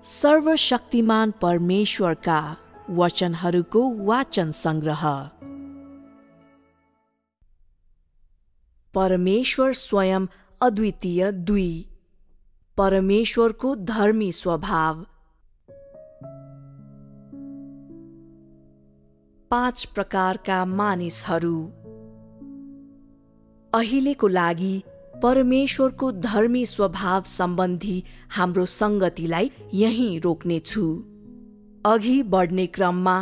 सर्वशक्तिमान परमेश्वरका वचनहरूको वाचन संग्रह। परमेश्वर स्वयं अद्वितीय 2। परमेश्वरको धर्मी स्वभाव। 5 प्रकारका मानिसहरू। अहिलेको लागि परमेश्वरको धर्मी स्वभाव सम्बन्धी हाम्रो संगतिलाई यहीँ रोक्नेछु। अघि बढ्ने क्रममा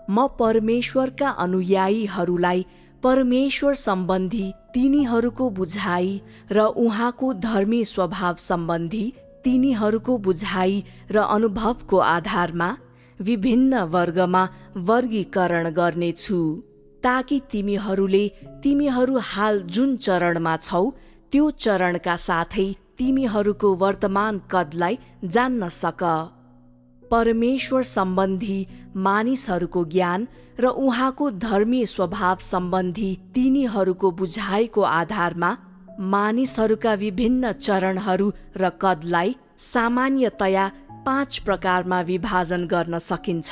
म परमेश्वरका अनुयायीहरूलाई परमेश्वर सम्बन्धी तिनीहरूको बुझाइ र उहाँको धर्मी स्वभाव सम्बन्धी तिनीहरूको बुझाइ र अनुभवको आधारमा विभिन्न वर्गमा वर्गीकरण गर्नेछु, ताकि तिमीहरू हाल जुन चरणमा छौ त्यो चरणका साथै तिमीहरूको वर्तमान कदलाई जान्न सक। परमेश्वर सम्बन्धी मानिसहरूको ज्ञान र उहाँको धर्मी स्वभाव सम्बन्धी तिनीहरूको बुझाइको आधारमा मानिसहरूका विभिन्न चरणहरू र कदलाई सामान्यतया 5 प्रकारमा विभाजन गर्न सकिन्छ।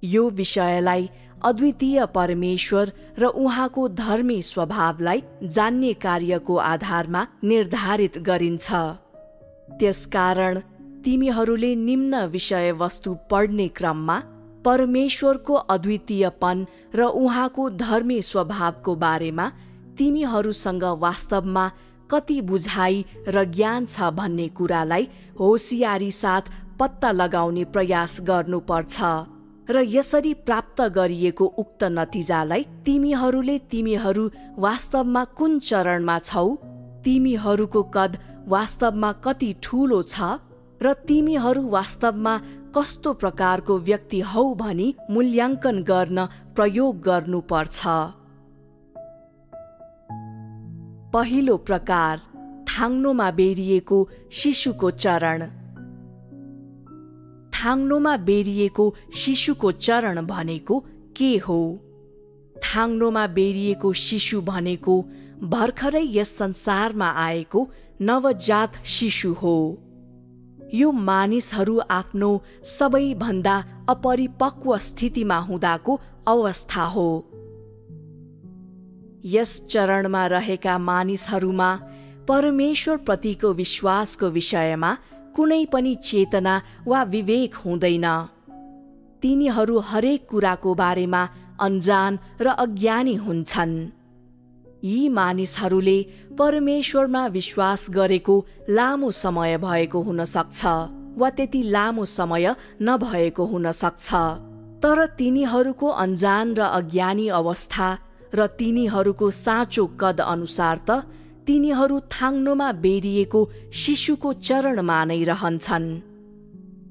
यो विषयलाई अद्वितीय परमेश्वर र उहाँको धर्मी स्वभावलाई जान्ने कार्यको आधारमा निर्धारित गरिन्छ। त्यसकारण तिमीहरूले निम्न विषयवस्तु पढ्ने क्रममा परमेश्वरको अद्वितीयपन र उहाँको धर्मी स्वभावको बारेमा तिमीहरूसँग वास्तवमा कति बुझाइ र ज्ञान छ भन्ने कुरालाई होसियारी साथ पत्ता लगाउने प्रयास गर्नुपर्छ र यसरी प्राप्त गरिएको उक्त नतिजालाई तिमीहरू वास्तवमा कुन चरणमा छौ, तिमीहरूको कद वास्तवमा कति ठूलो छ र तिमीहरू वास्तवमा कस्तो प्रकारको व्यक्ति हौ भनी मूल्याङ्कन गर्न प्रयोग गर्नुपर्छ। पहिलो प्रकार, थाङ्नोमा बेरिएको शिशुको चरण। थाङ्नोमा बेरिएको शिशुको चरण भनेको के हो? थाङ्नोमा बेरिएको शिशु भनेको भर्खरै यस संसारमा आएको नवजात शिशु हो। यो मानिसहरू आफ्नो सबैभन्दा अपरिपक्व स्थितिमा हुँदाको अवस्था हो। यस चरणमा रहेका मानिसहरूमा परमेश्वर प्रतिको विश्वासको विषयमा कुनै पनि चेतना वा विवेक हुँदैन। तिनीहरू हरेक कुराको बारेमा अनजान र अज्ञानी हुन्छन्। यी मानिसहरूले परमेश्वरमा विश्वास गरेको लामो समय भएको हुन सक्छ वा त्यति लामो समय नभएको हुन सक्छ, तर तिनीहरूको अनजान र अज्ञानी अवस्था र तिनीहरूको साँचो कद अनुसार त तिनीहरू थाङ्नोमा बेरिएको शिशुको चरणमा नै रहन्छन्।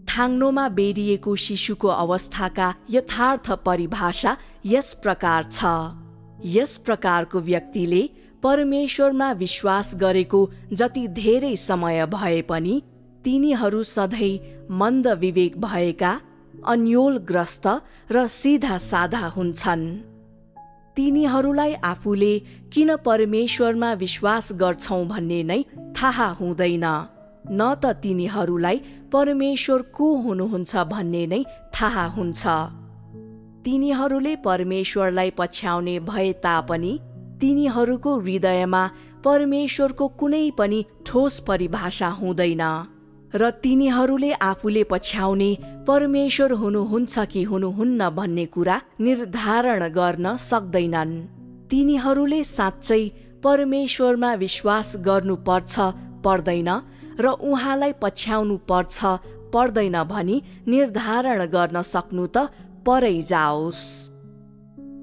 थाङ्नोमा बेरिएको शिशुको अवस्थाका यथार्थ परिभाषा यस प्रकार छ। यस प्रकारको व्यक्तिले परमेश्वरमा विश्वास गरेको जति धेरै समय भए पनि तिनीहरू सधैँ मन्द विवेक भएका, अन्योलग्रस्त र सिधा साधा हुन्छन्। तिनीहरूलाई आफूले किन परमेश्वरमा विश्वास गर्छौं भन्ने नै थाहा हुँदैन, न त तिनीहरूलाई परमेश्वर को हुनुहुन्छ भन्ने नै थाहा हुन्छ। तिनीहरूले परमेश्वरलाई पछ्याउने भए तापनि तिनीहरूको हृदयमा परमेश्वरको कुनै पनि ठोस परिभाषा हुँदैन र तिनीहरूले आफूले पछ्याउने परमेश्वर हुनुहुन्छ कि हुनुहुन्न भन्ने कुरा निर्धारण गर्न सक्दैनन्। तिनीहरूले साँच्चै परमेश्वरमा विश्वास गर्नुपर्छ पर्दैन र उहाँलाई पछ्याउनु पर्छ पर्दैन भनी निर्धारण गर्न सक्नु त परै जाओस्।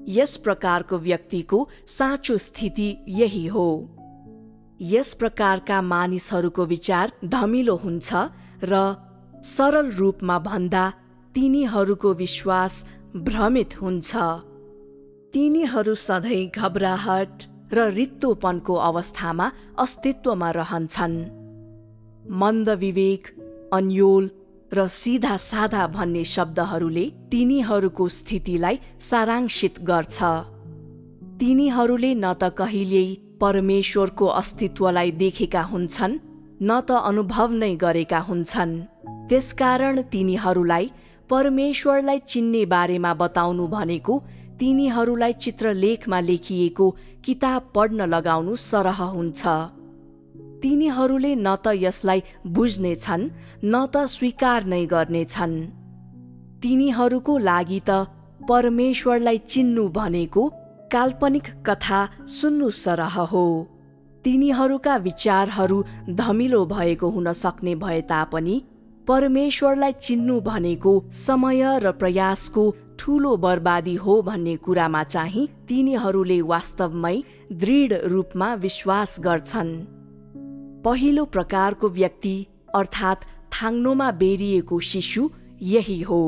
यस प्रकारको व्यक्तिको साँचो स्थिति यही हो। यस प्रकारका मानिसहरूको विचार धमिलो हुन्छ र सरल रूपमा भन्दा तिनीहरूको विश्वास भ्रमित हुन्छ। तिनीहरू सधैँ घबराहट र रित्तोपनको अवस्थामा अस्तित्वमा रहन्छन्। मन्द विवेक, अन्योल र सिधा साधा भन्ने शब्दहरूले तिनीहरूको स्थितिलाई सारांशित गर्छ। तिनीहरूले न त कहिल्यै परमेश्वरको अस्तित्वलाई देखेका हुन्छन्, न त अनुभव नै गरेका हुन्छन्। त्यसकारण तिनीहरूलाई परमेश्वरलाई चिन्ने बारेमा बताउनु भनेको तिनीहरूलाई चित्रलेखमा लेखिएको किताब पढ्न लगाउनु सरह हुन्छ। तिनीहरूले न त यसलाई बुझ्नेछन् न त स्वीकार नै गर्नेछन्। तिनीहरूको लागि त परमेश्वरलाई चिन्नु भनेको काल्पनिक कथा सुन्नु सरह हो। तिनीहरूका विचारहरू धमिलो भएको हुन सक्ने भए तापनि परमेश्वरलाई चिन्नु भनेको समय र प्रयासको ठूलो बर्बादी हो भन्ने कुरामा चाहिँ तिनीहरूले वास्तवमै दृढ रूपमा विश्वास गर्छन्। पहिलो प्रकारको व्यक्ति अर्थात् थाङ्नोमा बेरिएको शिशु यही हो।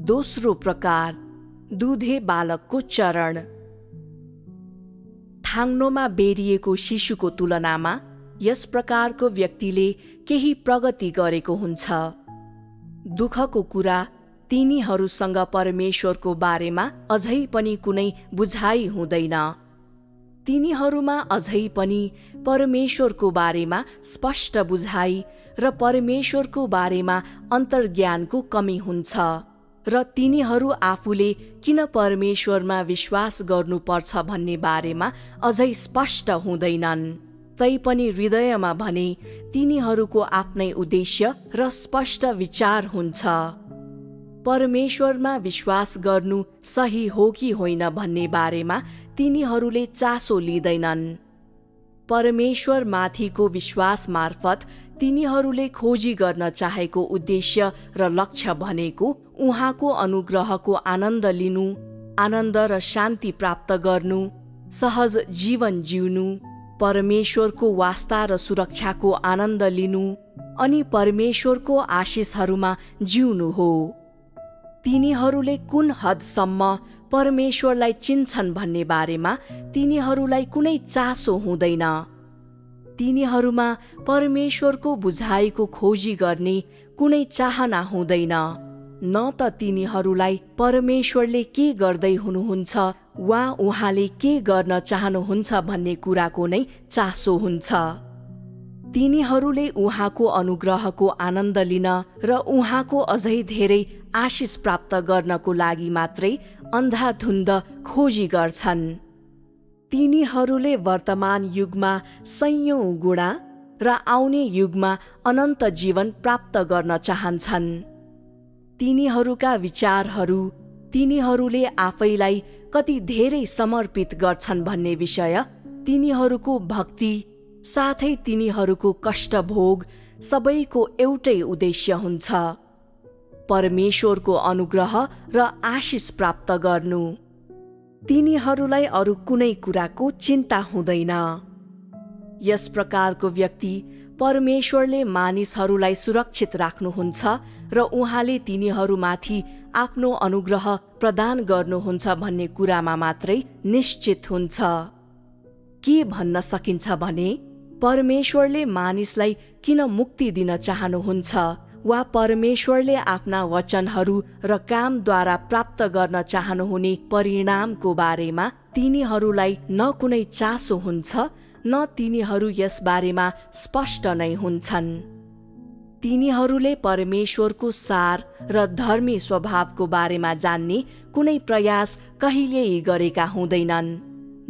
दोस्रो प्रकार, दुधे बालकको चरण। थाङ्नोमा बेरिएको शिशुको तुलनामा यस प्रकारको व्यक्तिले केही प्रगति गरेको हुन्छ। दुःखको कुरा, तिनीहरूसँग परमेश्वरको बारेमा अझै पनि कुनै बुझाइ हुँदैन। तिनीहरूमा अझै पनि परमेश्वरको बारेमा स्पष्ट बुझाइ र परमेश्वरको बारेमा अन्तर्ज्ञानको कमी हुन्छ र तिनीहरू आफूले किन परमेश्वरमा विश्वास गर्नुपर्छ भन्ने बारेमा अझै स्पष्ट हुँदैनन्। तैपनि हृदयमा भने तिनीहरूको आफ्नै उद्देश्य र स्पष्ट विचार हुन्छ। परमेश्वरमा विश्वास गर्नु सही हो कि होइन भन्ने बारेमा तिनीहरूले चासो लिँदैनन्। परमेश्वर माथिको विश्वास मार्फत तिनीहरूले खोजी गर्न चाहेको उद्देश्य र लक्ष्य भनेको उहाँको अनुग्रहको आनन्द लिनु, आनन्द र शान्ति प्राप्त गर्नु, सहज जीवन जिउनु, परमेश्वरको वास्ता र सुरक्षाको आनन्द लिनु अनि परमेश्वरको आशिषहरूमा जिउनु हो। तिनीहरूले कुन हदसम्म परमेश्वरलाई चिन्छन् भन्ने बारेमा तिनीहरूलाई कुनै चासो हुँदैन। तिनीहरूमा परमेश्वरको बुझाइको खोजी गर्ने कुनै चाहना हुँदैन। न त तिनीहरूलाई परमेश्वरले के गर्दै हुनुहुन्छ वा उहाँले के गर्न चाहनुहुन्छ भन्ने कुराको नै चासो हुन्छ। तिनीहरूले उहाँको अनुग्रहको आनन्द लिन र उहाँको अझै धेरै आशिष प्राप्त गर्नको लागि मात्रै अन्धाधुन्द खोजी गर्छन्। तिनीहरूले वर्तमान युगमा सयौं गुणा र आउने युगमा अनन्त जीवन प्राप्त गर्न चाहन्छन्। तिनीहरूका विचारहरू तिनीहरूले आफैलाई कति धेरै समर्पित गर्छन् भन्ने विषय, तिनीहरूको भक्ति साथै तिनीहरूको कष्टभोग सबैको एउटै उद्देश्य हुन्छ, परमेश्वरको अनुग्रह र आशिष प्राप्त गर्नु। तिनीहरूलाई अरू कुनै कुराको चिन्ता हुँदैन। यस प्रकारको व्यक्ति परमेश्वरले मानिसहरूलाई सुरक्षित राख्नुहुन्छ र उहाँले तिनीहरूमाथि आफ्नो अनुग्रह प्रदान गर्नुहुन्छ भन्ने कुरामा मात्रै निश्चित हुन्छ। के भन्न सकिन्छ भने परमेश्वरले मानिसलाई किन मुक्ति दिन चाहनुहुन्छ वा परमेश्वरले आफ्ना वचनहरू र कामद्वारा प्राप्त गर्न चाहनुहुने परिणामको बारेमा तिनीहरूलाई न कुनै चासो हुन्छ न तिनीहरू यस बारेमा स्पष्ट नै हुन्छन्। तिनीहरूले परमेश्वरको सार र धर्मी स्वभावको बारेमा जान्ने कुनै प्रयास कहिल्यै गरेका हुँदैनन्,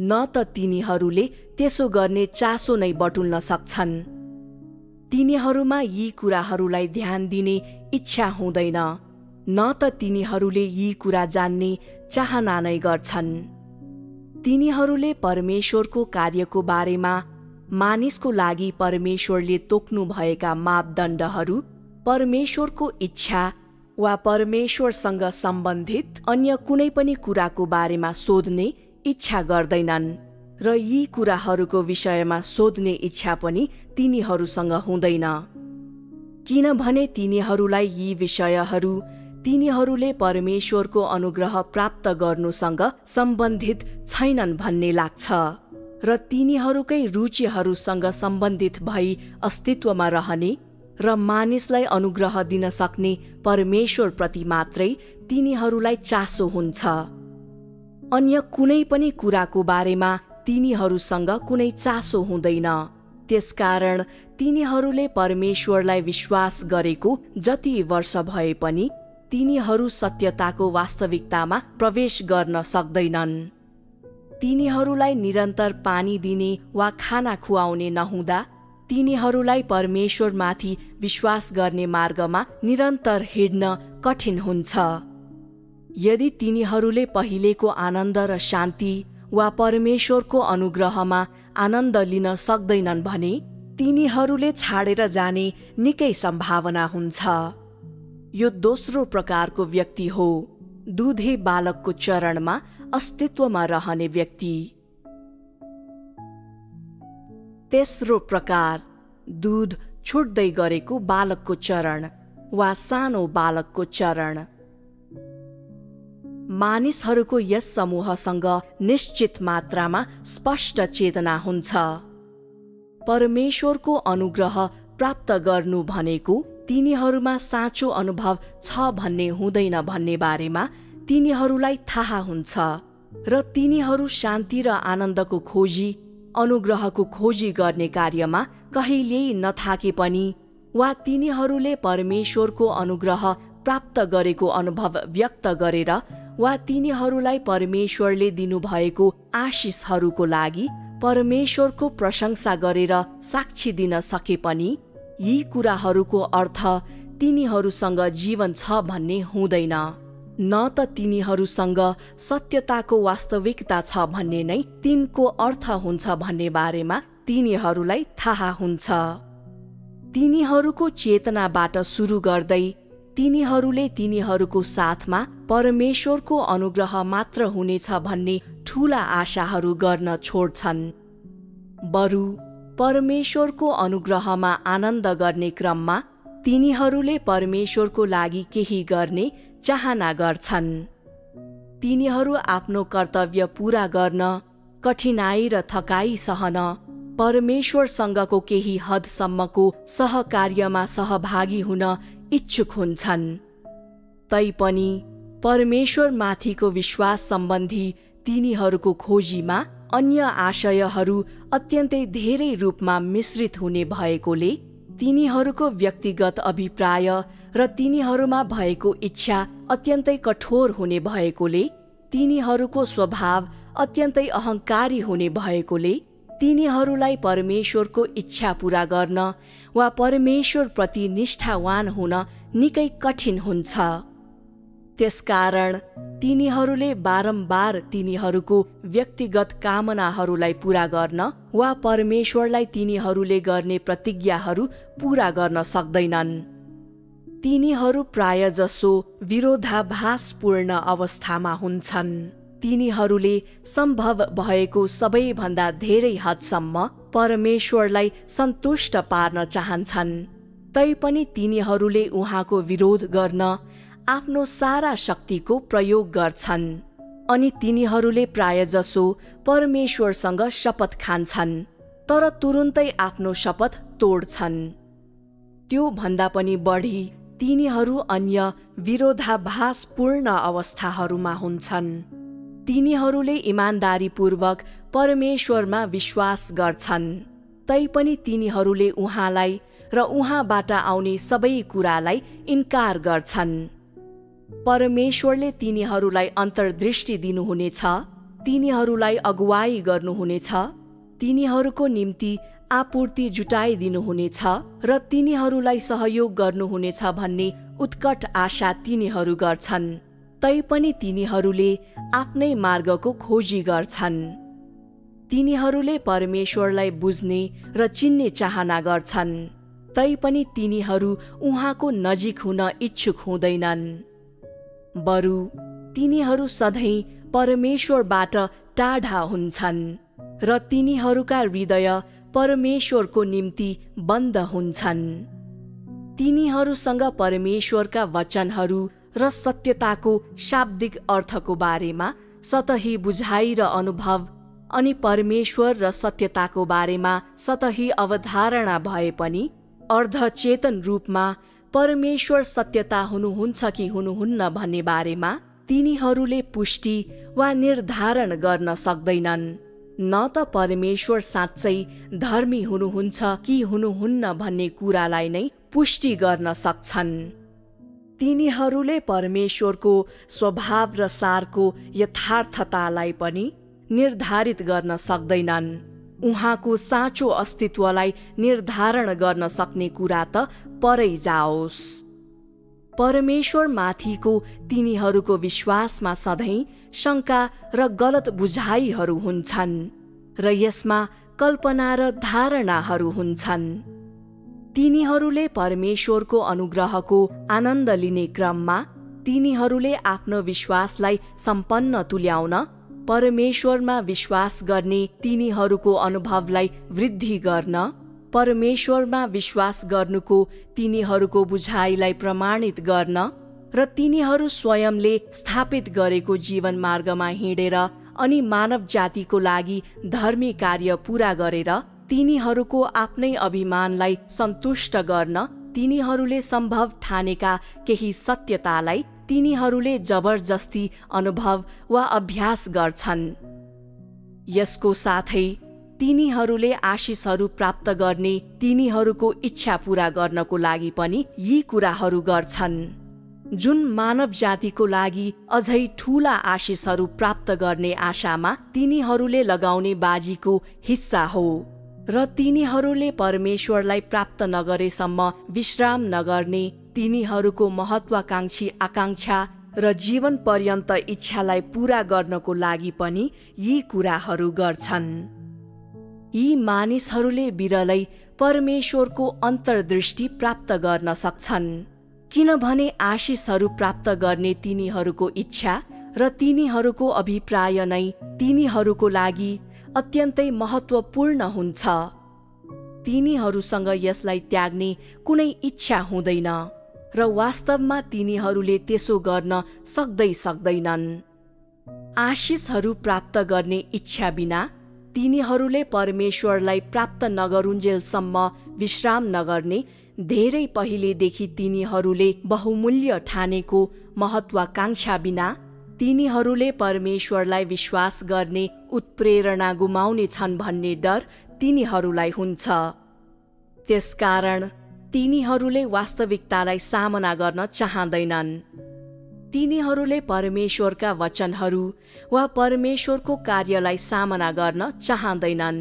न त तिनीहरूले त्यसो गर्ने चासो नै बटुल्न सक्छन्। तिनीहरूमा यी कुराहरूलाई ध्यान दिने इच्छा हुँदैन, न त तिनीहरूले यी कुरा जान्ने चाहना नै गर्छन्। तिनीहरूले परमेश्वरको कार्यको बारेमा, मानिसको लागि परमेश्वरले तोक्नु भएका मापदण्डहरू, परमेश्वरको इच्छा वा परमेश्वरसँग सम्बन्धित अन्य कुनै पनि कुराको बारेमा सोध्ने इच्छा गर्दैनन् र यी कुराहरूको विषयमा सोध्ने इच्छा पनि तिनीहरूसँग हुँदैन, किनभने तिनीहरूलाई यी विषयहरू तिनीहरूले परमेश्वरको अनुग्रह प्राप्त गर्नुसँग सम्बन्धित छैनन् भन्ने लाग्छ र तिनीहरूकै रुचिहरूसँग सम्बन्धित भई अस्तित्वमा रहने र मानिसलाई अनुग्रह दिन सक्ने परमेश्वरप्रति मात्रै तिनीहरूलाई चासो हुन्छ। अन्य कुनै पनि कुराको बारेमा तिनीहरूसँग कुनै चासो हुँदैन। त्यसकारण तिनीहरूले परमेश्वरलाई विश्वास गरेको जति वर्ष भए पनि तिनीहरू सत्यताको वास्तविकतामा प्रवेश गर्न सक्दैनन्। तिनीहरूलाई निरन्तर पानी दिने वा खाना खुवाउने नहुँदा तिनीहरूलाई परमेश्वरमाथि विश्वास गर्ने मार्गमा निरन्तर हिँड्न कठिन हुन्छ। यदि तिनीहरूले पहिलेको आनन्द र शान्ति वा परमेश्वरको अनुग्रहमा आनन्द लिन सक्दैनन् भने तिनीहरूले छाडेर जाने निकै सम्भावना हुन्छ। यो दोस्रो प्रकारको व्यक्ति हो, दुधे बालकको चरणमा अस्तित्वमा रहने व्यक्ति। तेस्रो प्रकार, दूध छुट्दै गरेको बालकको चरण वा सानो बालकको चरण। मानिसहरूको यस समूहसँग निश्चित मात्रामा स्पष्ट चेतना हुन्छ। परमेश्वरको अनुग्रह प्राप्त गर्नु भनेको तिनीहरूमा साँचो अनुभव छ भन्ने हुँदैन भन्ने बारेमा तिनीहरूलाई थाहा हुन्छ र तिनीहरू शान्ति र आनन्दको खोजी, अनुग्रहको खोजी गर्ने कार्यमा कहिल्यै नथाके पनि वा तिनीहरूले परमेश्वरको अनुग्रह प्राप्त गरेको अनुभव व्यक्त गरेर वा तिनीहरूलाई परमेश्वरले दिनुभएको आशिषहरूको लागि परमेश्वरको प्रशंसा गरेर साक्षी दिन सके पनि यी कुराहरूको अर्थ तिनीहरूसँग जीवन छ भन्ने हुँदैन, न त तिनीहरूसँग सत्यताको वास्तविकता छ भन्ने नै तिनको अर्थ हुन्छ भन्ने बारेमा तिनीहरूलाई थाहा हुन्छ। तिनीहरूको चेतनाबाट सुरु गर्दै तिनीहरूले तिनीहरूको साथमा परमेश्वरको अनुग्रह मात्र हुनेछ भन्ने ठूला आशाहरू गर्न छोड्छन्। बरु परमेश्वरको अनुग्रहमा आनन्द गर्ने क्रममा तिनीहरूले परमेश्वरको लागि केही गर्ने चाहना गर्छन्। तिनीहरू आफ्नो कर्तव्य पूरा गर्न, कठिनाई र थकाई सहन, परमेश्वरसँगको केही हदसम्मको सहकार्यमा सहभागी हुन इच्छुक हुन्छन्। तैपनि परमेश्वरमाथिको विश्वास सम्बन्धी तिनीहरूको खोजीमा अन्य आशयहरू अत्यन्तै धेरै रूपमा मिश्रित हुने भएकोले तिनीहरूको व्यक्तिगत अभिप्राय र तिनीहरूमा भएको इच्छा अत्यन्तै कठोर हुने भएकोले तिनीहरूको स्वभाव अत्यन्तै अहंकारी हुने भएकोले तिनीहरूलाई परमेश्वरको इच्छा पूरा गर्न वा परमेश्वरप्रति निष्ठावान हुन निकै कठिन हुन्छ। त्यसकारण तिनीहरूले बारम्बार तिनीहरूको व्यक्तिगत कामनाहरूलाई पूरा गर्न वा परमेश्वरलाई तिनीहरूले गर्ने प्रतिज्ञाहरू पूरा गर्न सक्दैनन्। तिनीहरू प्रायजसो विरोधाभासपूर्ण अवस्थामा हुन्छन्। तिनीहरूले सम्भव भएको सबैभन्दा धेरै हदसम्म परमेश्वरलाई सन्तुष्ट पार्न चाहन्छन्, तैपनि तिनीहरूले उहाँको विरोध गर्न आफ्नो सारा शक्तिको प्रयोग गर्छन् अनि तिनीहरूले प्रायजसो परमेश्वरसँग शपथ खान्छन् तर तुरुन्तै आफ्नो शपथ तोड्छन्। त्यो भन्दा पनि बढी तिनीहरू अन्य विरोधाभासपूर्ण अवस्थाहरूमा हुन्छन्। तिनीहरूले इमानदारीपूर्वक परमेश्वरमा विश्वास गर्छन्, तैपनि तिनीहरूले उहाँलाई र उहाँबाट आउने सबै कुरालाई इन्कार गर्छन्। परमेश्वरले तिनीहरूलाई अन्तर्दृष्टि दिनुहुनेछ, तिनीहरूलाई अगुवाई गर्नुहुनेछ, तिनीहरूको निम्ति आपूर्ति जुटाइदिनुहुनेछ र तिनीहरूलाई सहयोग गर्नुहुनेछ भन्ने उत्कट आशा तिनीहरू गर्छन्। तैपनि तिनीहरूले आफ्नै मार्गको खोजी गर्छन्। तिनीहरूले परमेश्वरलाई बुझ्ने र चिन्ने चाहना गर्छन्, तैपनि तिनीहरू उहाँको नजिक हुन इच्छुक हुँदैनन्। बरु तिनीहरू सधैँ परमेश्वरबाट टाढा हुन्छन् र तिनीहरूका हृदय परमेश्वरको निम्ति बन्द हुन्छन्। तिनीहरूसँग परमेश्वरका वचनहरू र सत्यताको शाब्दिक अर्थको बारेमा सतही बुझाइ र अनुभव अनि परमेश्वर र सत्यताको बारेमा सतही अवधारणा भए पनि अर्धचेतन रूपमा परमेश्वर सत्यता हुनुहुन्छ कि हुनुहुन्न भन्ने बारेमा तिनीहरूले पुष्टि वा निर्धारण गर्न सक्दैनन्, न त परमेश्वर साँच्चै धर्मी हुनुहुन्छ कि हुनुहुन्न भन्ने कुरालाई नै पुष्टि गर्न सक्छन्। तिनीहरूले परमेश्वरको स्वभाव र सारको यथार्थतालाई पनि निर्धारित गर्न सक्दैनन्। उहाँको साँचो अस्तित्वलाई निर्धारण गर्न सक्ने कुरा त परै जाओस्। परमेश्वर माथिको तिनीहरूको विश्वासमा सधैँ शङ्का र गलत बुझाइहरू हुन्छन् र यसमा कल्पना र धारणाहरू हुन्छन्। तिनीहरूले परमेश्वरको अनुग्रहको आनन्द लिने क्रममा तिनीहरूले आफ्नो विश्वासलाई सम्पन्न तुल्याउन परमेश्वरमा विश्वास गर्ने तिनीहरूको अनुभवलाई वृद्धि गर्न, परमेश्वरमा विश्वास गर्नुको तिनीहरूको बुझाइलाई प्रमाणित गर्न र तिनीहरू स्वयंले स्थापित गरेको जीवन मार्गमा हिँडेर अनि मानव जातिको लागि धर्मी कार्य पूरा गरेर तिनीहरूको आफ्नै अभिमानलाई सन्तुष्ट गर्न तिनीहरूले सम्भव ठानेका केही सत्यतालाई तिनीहरूले जबरजस्ती अनुभव वा अभ्यास गर्छन्। यसको साथै तिनीहरूले आशिषहरू प्राप्त गर्ने तिनीहरूको इच्छा पूरा गर्नको लागि पनि यी कुराहरू गर्छन्, जुन मानव जातिको लागि अझै ठूला आशिषहरू प्राप्त गर्ने आशामा तिनीहरूले लगाउने बाजीको हिस्सा हो र तिनीहरूले परमेश्वरलाई प्राप्त नगरेसम्म विश्राम नगर्ने तिनीहरूको महत्वाकांक्षी आकांक्षा र जीवन पर्यन्त इच्छालाई पूरा गर्नको लागि पनि यी कुराहरू गर्छन्। यी मानिसहरूले बिरलै परमेश्वरको अन्तर्दृष्टि प्राप्त गर्न सक्छन्, किनभने आशिषहरू प्राप्त गर्ने तिनीहरूको इच्छा र तिनीहरूको अभिप्राय नै तिनीहरूको लागि अत्यन्तै महत्त्वपूर्ण हुन्छ। तिनीहरूसँग यसलाई त्याग्ने कुनै इच्छा हुँदैन र वास्तवमा तिनीहरूले त्यसो गर्न सक्दैनन्। आशिषहरू प्राप्त गर्ने इच्छा बिना तिनीहरूले परमेश्वरलाई प्राप्त नगरुन्जेलसम्म विश्राम नगर्ने धेरै पहिलेदेखि तिनीहरूले बहुमूल्य ठानेको महत्वाकांक्षा बिना तिनीहरूले परमेश्वरलाई विश्वास गर्ने उत्प्रेरणा गुमाउने छन् भन्ने डर तिनीहरूलाई हुन्छ। त्यसकारण तिनीहरूले वास्तविकतालाई सामना गर्न चाहँदैनन्। तिनीहरूले परमेश्वरका वचनहरू वा परमेश्वरको कार्यलाई सामना गर्न चाहँदैनन्।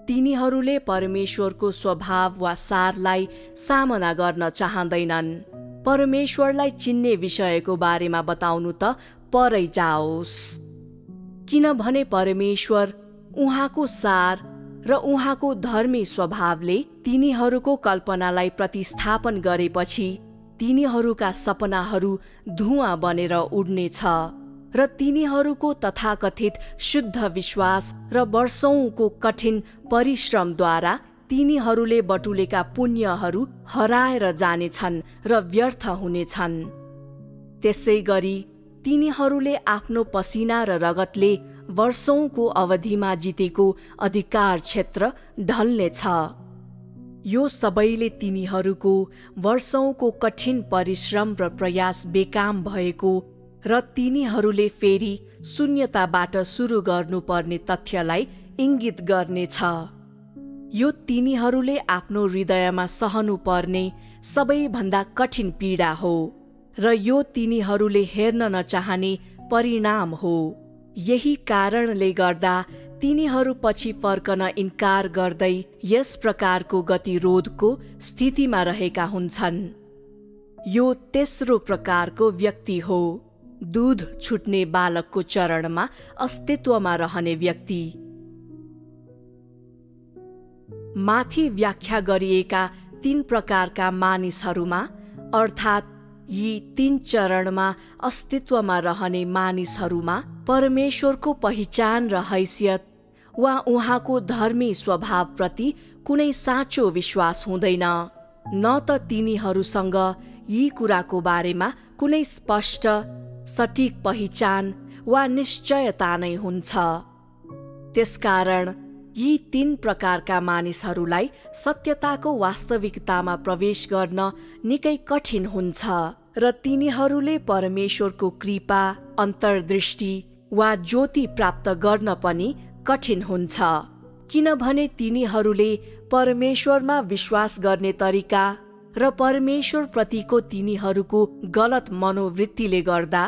तिनीहरूले परमेश्वरको स्वभाव वा सारलाई सामना गर्न चाहँदैनन्। परमेश्वरलाई चिन्ने विषयको बारेमा बताउनु त परै जाओस्, किनभने परमेश्वर उहाँको सार र उहाँको धर्मी स्वभावले तिनीहरूको कल्पनालाई प्रतिस्थापन गरेपछि तिनीहरूका सपनाहरू धुवाँ बनेर उड्नेछ र तिनीहरूको तथाकथित शुद्ध विश्वास र वर्षौंको कठिन परिश्रमद्वारा तिनीहरूले बटुलेका पुण्यहरू हराएर जानेछन् र व्यर्थ हुनेछन्। त्यसै गरी तिनीहरूले आफ्नो पसिना र रगतले वर्षौंको अवधिमा जितेको अधिकार क्षेत्र ढल्नेछ। यो सबैले तिनीहरूको वर्षौंको कठिन परिश्रम र प्रयास बेकाम भएको र तिनीहरूले फेरि शून्यताबाट सुरु गर्नुपर्ने तथ्यलाई इङ्गित गर्नेछ। यो तिनीहरूले आफ्नो हृदयमा सहनु पर्ने सबैभन्दा कठिन पीडा हो र यो तिनीहरूले हेर्न नचाहने परिणाम हो। यही कारणले गर्दा तिनीहरू पछि फर्कन इन्कार गर्दै यस प्रकारको गतिरोधको स्थितिमा रहेका हुन्छन्। यो तेस्रो प्रकारको व्यक्ति हो, दूध छुट्ने बालकको चरणमा अस्तित्वमा रहने व्यक्ति। माथि व्याख्या गरिएका 3 प्रकारका मानिसहरूमा अर्थात् यी 3 चरणमा अस्तित्वमा रहने मानिसहरूमा परमेश्वरको पहिचान र हैसियत वा उहाँको धर्मी स्वभावप्रति कुनै साँचो विश्वास हुँदैन, न त तिनीहरूसँग यी कुराको बारेमा कुनै स्पष्ट सटीक पहिचान वा निश्चयता नै हुन्छ। त्यसकारण यी 3 प्रकारका मानिसहरूलाई सत्यताको वास्तविकतामा प्रवेश गर्न निकै कठिन हुन्छ र तिनीहरूले परमेश्वरको कृपा, अन्तर्दृष्टि वा ज्योति प्राप्त गर्न पनि कठिन हुन्छ, किनभने तिनीहरूले परमेश्वरमा विश्वास गर्ने तरिका र परमेश्वरप्रतिको तिनीहरूको गलत मनोवृत्तिले गर्दा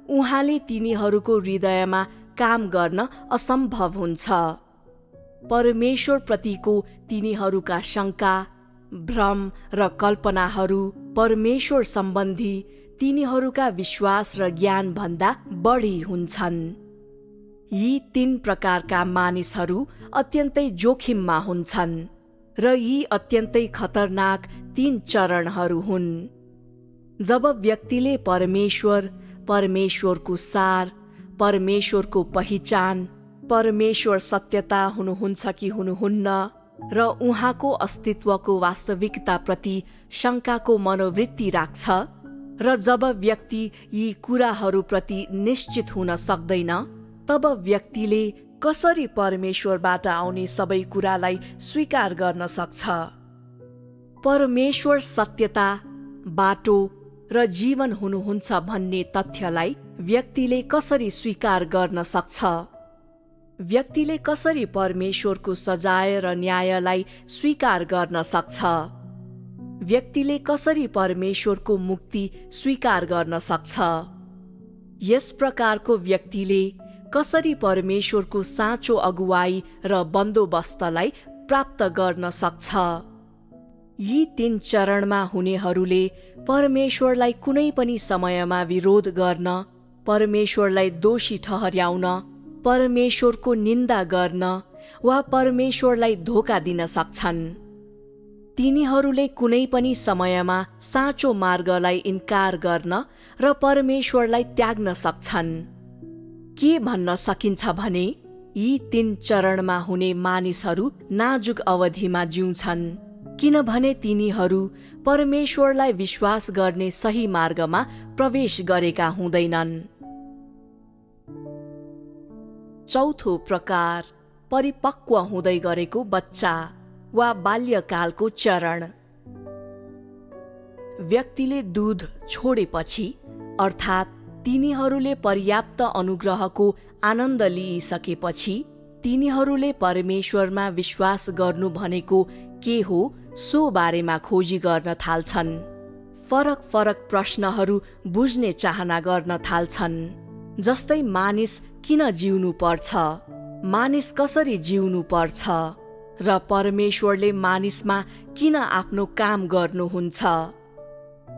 उहाँले तिनीहरूको हृदयमा काम गर्न असम्भव हुन्छ। परमेश्वरप्रतिको तिनीहरूका शङ्का, भ्रम र कल्पनाहरू परमेश्वर सम्बन्धी तिनीहरूका विश्वास र ज्ञान भन्दा बढी हुन्छन्। यी 3 प्रकारका मानिसहरू अत्यन्तै जोखिममा हुन्छन् र यी अत्यन्तै खतरनाक 3 चरणहरू हुन्। जब व्यक्तिले परमेश्वर, परमेश्वरको सार, परमेश्वरको पहिचान, परमेश्वर सत्यता हुनुहुन्छ कि हुनुहुन्न र उहाँको अस्तित्वको वास्तविकताप्रति शङ्काको मनोवृत्ति राख्छ र जब व्यक्ति यी कुराहरूप्रति निश्चित हुन सक्दैन, तब व्यक्तिले कसरी परमेश्वरबाट आउने सबै कुरालाई स्वीकार गर्न सक्छ? परमेश्वर सत्यता, बाटो र जीवन हुनुहुन्छ भन्ने तथ्यलाई व्यक्तिले कसरी स्वीकार गर्न सक्छ? व्यक्तिले कसरी परमेश्वरको सजाय र न्यायलाई स्वीकार गर्न सक्छ? व्यक्तिले कसरी परमेश्वरको मुक्ति स्वीकार गर्न सक्छ? यस प्रकारको व्यक्तिले कसरी परमेश्वरको साँचो अगुवाई र बन्दोबस्तलाई प्राप्त गर्न सक्छ? यी 3 चरणमा हुनेहरूले परमेश्वरलाई कुनै पनि समयमा विरोध गर्न, परमेश्वरलाई दोषी ठहर्याउन, परमेश्वरको निन्दा गर्न वा परमेश्वरलाई धोका दिन सक्छन्। तिनीहरूले कुनै पनि समयमा साँचो मार्गलाई इन्कार गर्न र परमेश्वरलाई त्याग्न सक्छन्। के भन्न सकिन्छ भने यी 3 चरणमा हुने मानिसहरू नाजुक अवधिमा जिउँछन्, किनभने तिनीहरू परमेश्वरलाई विश्वास गर्ने सही मार्गमा प्रवेश गरेका हुँदैनन्। चौथो प्रकार, परिपक्व हुँदै गरेको बच्चा वा बाल्यकालको चरण। व्यक्तिले दूध छोडेपछि, अर्थात् तिनीहरूले पर्याप्त अनुग्रहको आनन्द लिइसकेपछि, तिनीहरूले परमेश्वरमा विश्वास गर्नु भनेको के हो सो बारेमा खोजी गर्न थाल्छन्। फरक फरक प्रश्नहरू बुझ्ने चाहना गर्न थाल्छन्, जस्तै मानिस किन जिउनु पर्छ, मानिस कसरी जिउनु पर्छ र परमेश्वरले मानिसमा किन आफ्नो काम गर्नुहुन्छ।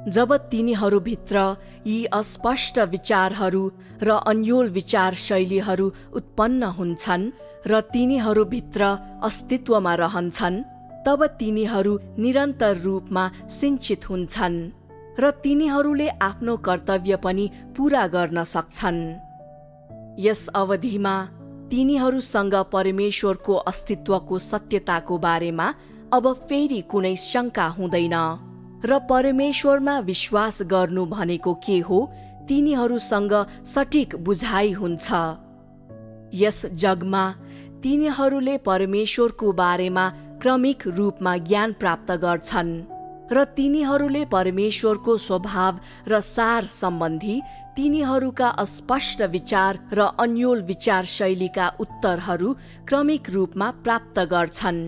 जब तिनीहरूभित्र यी अस्पष्ट विचारहरू र अन्योल विचार शैलीहरू उत्पन्न हुन्छन् र तिनीहरूभित्र अस्तित्वमा रहन्छन्, तब तिनीहरू निरन्तर रूपमा सिञ्चित हुन्छन् र तिनीहरूले आफ्नो कर्तव्य पनि पूरा गर्न सक्छन्। यस अवधिमा तिनीहरूसँग परमेश्वरको अस्तित्वको सत्यताको बारेमा अब फेरि कुनै शङ्का हुँदैन र परमेश्वरमा विश्वास गर्नु भनेको के हो तिनीहरूसँग सठिक बुझाइ हुन्छ। यस जगमा तिनीहरूले परमेश्वरको बारेमा क्रमिक रूपमा ज्ञान प्राप्त गर्छन् र तिनीहरूले परमेश्वरको स्वभाव र सार सम्बन्धी तिनीहरूका अस्पष्ट विचार र अन्योल विचार शैलीका उत्तरहरू क्रमिक रूपमा प्राप्त गर्छन्।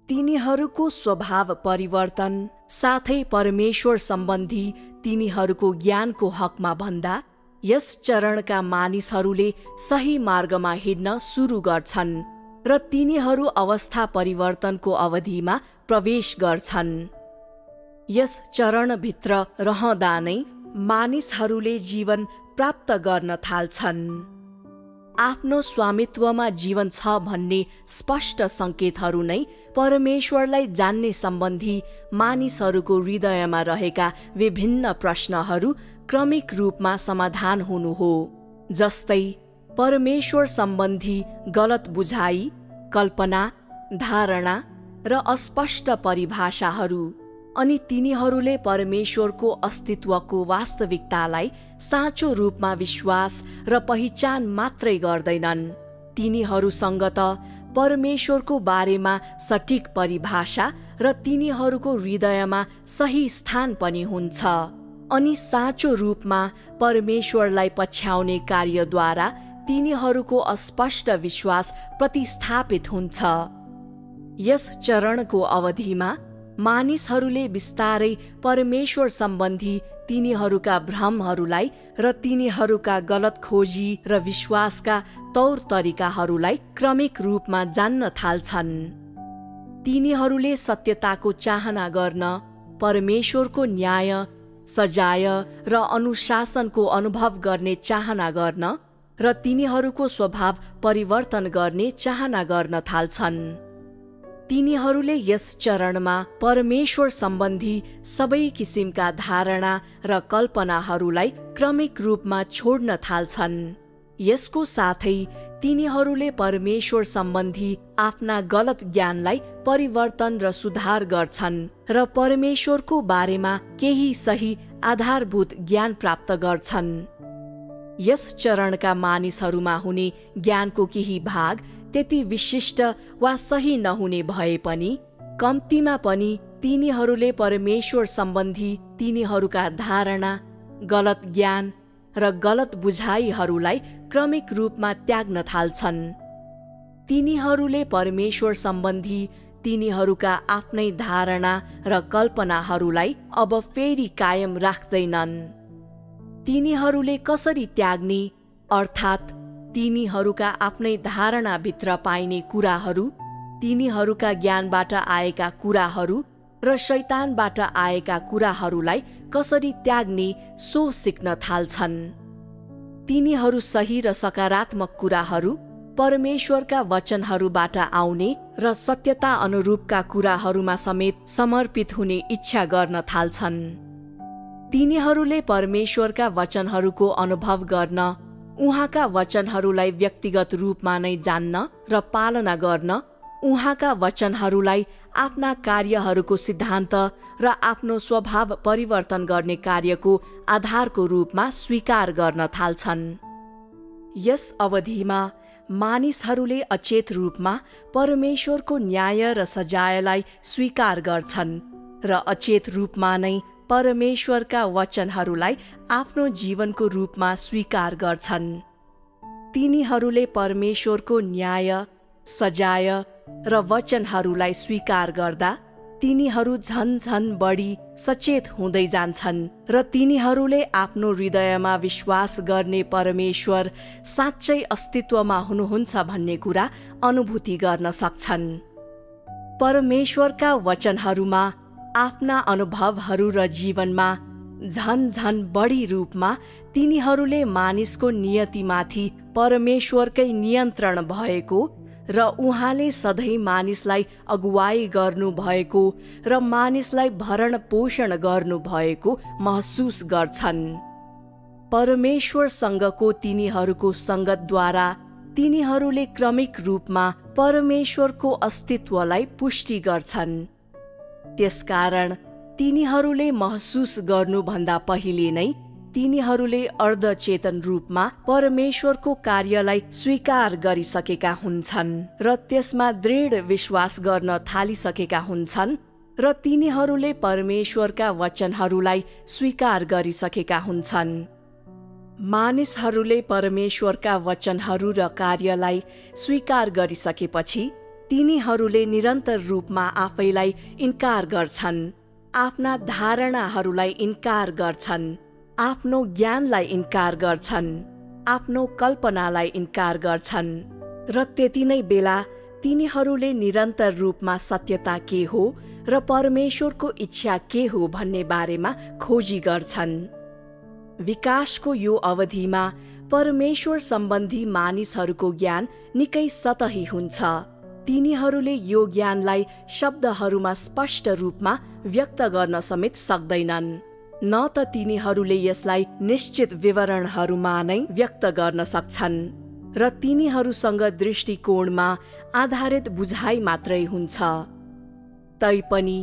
तिनीहरूको स्वभाव परिवर्तन साथै परमेश्वर सम्बन्धी तिनीहरूको ज्ञानको हकमा भन्दा यस चरणका मानिसहरूले सही मार्गमा हिँड्न सुरु गर्छन् र तिनीहरू अवस्था परिवर्तनको अवधिमा प्रवेश गर्छन्। यस चरणभित्र रहँदा नै मानिसहरूले जीवन प्राप्त गर्न थाल्छन्। आफ्नो स्वामित्वमा जीवन छ भन्ने स्पष्ट सङ्केतहरू नै परमेश्वरलाई जान्ने सम्बन्धी मानिसहरूको हृदयमा रहेका विभिन्न प्रश्नहरू क्रमिक रूपमा समाधान हुनु हो, जस्तै परमेश्वर सम्बन्धी गलत बुझाइ, कल्पना, धारणा र अस्पष्ट परिभाषाहरू, अनि तिनीहरूले परमेश्वरको अस्तित्वको वास्तविकतालाई साँचो रूपमा विश्वास र पहिचान मात्रै गर्दैनन्, तिनीहरूसँग त परमेश्वरको बारेमा सठिक परिभाषा र तिनीहरूको हृदयमा सही स्थान पनि हुन्छ। अनि साँचो रूपमा परमेश्वरलाई पछ्याउने कार्यद्वारा तिनीहरूको अस्पष्ट विश्वास प्रतिस्थापित हुन्छ। यस चरणको अवधिमा मानिसहरूले बिस्तारै परमेश्वर सम्बन्धी तिनीहरूका भ्रमहरूलाई र तिनीहरूका गलत खोजी र विश्वासका तौर तरिकाहरूलाई क्रमिक रूपमा जान्न थाल्छन्। तिनीहरूले सत्यताको चाहना गर्न, परमेश्वरको न्याय, सजाय र अनुशासनको अनुभव गर्ने चाहना गर्न र तिनीहरूको स्वभाव परिवर्तन गर्ने चाहना गर्न थाल्छन्। तिनीहरूले यस चरणमा परमेश्वर सम्बन्धी सबै किसिमका धारणा र कल्पनाहरूलाई क्रमिक रूपमा छोड्न थाल्छन्। यसको साथै तिनीहरूले परमेश्वर सम्बन्धी आफ्ना गलत ज्ञानलाई परिवर्तन र सुधार गर्छन् र परमेश्वरको बारेमा केही सही आधारभूत ज्ञान प्राप्त गर्छन्। यस चरणका मानिसहरूमा हुने ज्ञानको केही भाग त्यति विशिष्ट वा सही नहुने भए पनि कम्तीमा पनि तिनीहरूले परमेश्वर सम्बन्धी तिनीहरूका धारणा, गलत ज्ञान र गलत बुझाइहरूलाई क्रमिक रूपमा त्याग्न थाल्छन्। तिनीहरूले परमेश्वर सम्बन्धी तिनीहरूका आफ्नै धारणा र कल्पनाहरूलाई अब फेरि कायम राख्दैनन्। तिनीहरूले कसरी त्याग्ने, अर्थात् तिनीहरूका आफ्नै धारणाभित्र पाइने कुराहरू, तिनीहरूका ज्ञानबाट आएका कुराहरू र शैतानबाट आएका कुराहरूलाई कसरी त्याग्ने सो सिक्न थाल्छन्। तिनीहरू सही र सकारात्मक कुराहरू, परमेश्वरका वचनहरूबाट आउने र सत्यता अनुरूपका कुराहरूमा समेत समर्पित हुने इच्छा गर्न थाल्छन्। तिनीहरूले परमेश्वरका वचनहरूको अनुभव गर्न, उहाँका वचनहरूलाई व्यक्तिगत रूपमा नै जान्न र पालना गर्न, उहाँका वचनहरूलाई आफ्ना कार्यहरूको सिद्धान्त र आफ्नो स्वभाव परिवर्तन गर्ने कार्यको आधारको रूपमा स्वीकार गर्न थाल्छन्। यस अवधिमा मानिसहरूले अचेत रूपमा परमेश्वरको न्याय र सजायलाई स्वीकार गर्छन् र अचेत रूपमा नै परमेश्वरका वचनहरूलाई आफ्नो जीवनको रूपमा स्वीकार गर्छन्। तिनीहरूले परमेश्वरको न्याय, सजाय र वचनहरूलाई स्वीकार गर्दा तिनीहरू झन बढी सचेत हुँदै जान्छन् र तिनीहरूले आफ्नो हृदयमा विश्वास गर्ने परमेश्वर साँच्चै अस्तित्वमा हुनुहुन्छ भन्ने कुरा अनुभूति गर्न सक्छन्। परमेश्वरका वचनहरूमा आफ्ना अनुभवहरू र जीवनमा झन बढी रूपमा तिनीहरूले मानिसको नियतिमाथि परमेश्वरकै नियन्त्रण भएको र उहाँले सधैँ मानिसलाई अगुवाई गर्नु भएको र मानिसलाई भरण पोषण गर्नु भएको महसुस गर्छन्। परमेश्वरसँगको तिनीहरूको सङ्गतद्वारा तिनीहरूले क्रमिक रूपमा परमेश्वरको अस्तित्वलाई पुष्टि गर्छन्। त्यसकारण तिनीहरूले महसुस गर्नुभन्दा पहिले नै तिनीहरूले अर्धचेतन रूपमा परमेश्वरको कार्यलाई स्वीकार गरिसकेका हुन्छन् र त्यसमा दृढ विश्वास गर्न थालिसकेका हुन्छन् र तिनीहरूले परमेश्वरका वचनहरूलाई स्वीकार गरिसकेका हुन्छन्। मानिसहरूले परमेश्वरका वचनहरू र कार्यलाई स्वीकार गरिसकेपछि तिनीहरूले निरन्तर रूपमा आफैलाई इन्कार गर्छन्, आफ्ना धारणाहरूलाई इन्कार गर्छन्, आफ्नो ज्ञानलाई इन्कार गर्छन्, आफ्नो कल्पनालाई इन्कार गर्छन् र त्यति नै बेला तिनीहरूले निरन्तर रूपमा सत्यता के हो र परमेश्वरको इच्छा के हो भन्ने बारेमा खोजी गर्छन्। विकासको यो अवधिमा परमेश्वर सम्बन्धी मानिसहरूको ज्ञान निकै सतही हुन्छ। तिनीहरूले यो ज्ञानलाई शब्दहरूमा स्पष्ट रूपमा व्यक्त गर्न समेत सक्दैनन्, न त तिनीहरूले यसलाई निश्चित विवरणहरूमा नै व्यक्त गर्न सक्छन् र तिनीहरूसँग दृष्टिकोणमा आधारित बुझाइ मात्रै हुन्छ। तैपनि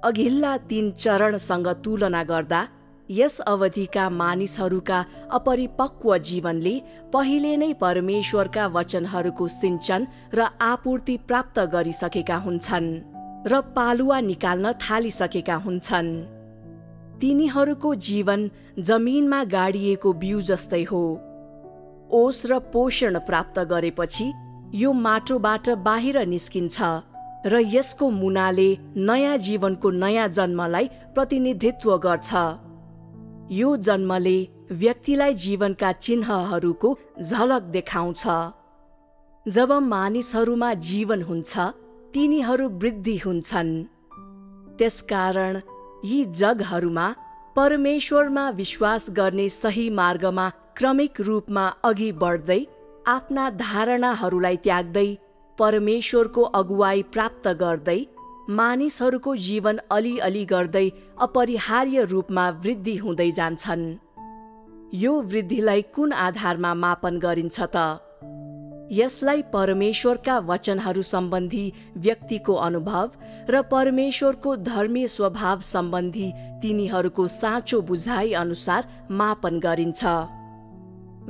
अघिल्ला 3 चरणसँग तुलना गर्दा यस अवधिका मानिसहरूका अपरिपक्व जीवनले पहिले नै परमेश्वरका वचनहरूको सिंचन र आपूर्ति प्राप्त गरिसकेका हुन्छन् र पालुवा निकाल्न थालिसकेका हुन्छन्। तिनीहरूको जीवन जमिनमा गाडिएको बिउ जस्तै हो। ओस र पोषण प्राप्त गरेपछि यो माटोबाट बाहिर निस्किन्छ र यसको मुनाले नयाँ जीवनको नयाँ जन्मलाई प्रतिनिधित्व गर्छ। यो जन्मले व्यक्तिलाई जीवनका चिन्हहरूको झलक देखाउँछ। जब मानिसहरूमा जीवन हुन्छ, तिनीहरू वृद्धि हुन्छन्। त्यसकारण यी जगहरूमा परमेश्वरमा विश्वास गर्ने सही मार्गमा क्रमिक रूपमा अघि बढ्दै आफ्ना धारणाहरूलाई त्याग्दै परमेश्वरको अगुवाई प्राप्त गर्दै मानिसहरूको जीवन अलिअलि गर्दै अपरिहार्य रूपमा वृद्धि हुँदै जान्छन्। यो वृद्धिलाई कुन आधारमा मापन गरिन्छ त? यसलाई परमेश्वरका वचनहरू सम्बन्धी व्यक्तिको अनुभव र परमेश्वरको धर्मीय स्वभाव सम्बन्धी तिनीहरूको साँचो बुझाइ अनुसार मापन गरिन्छ।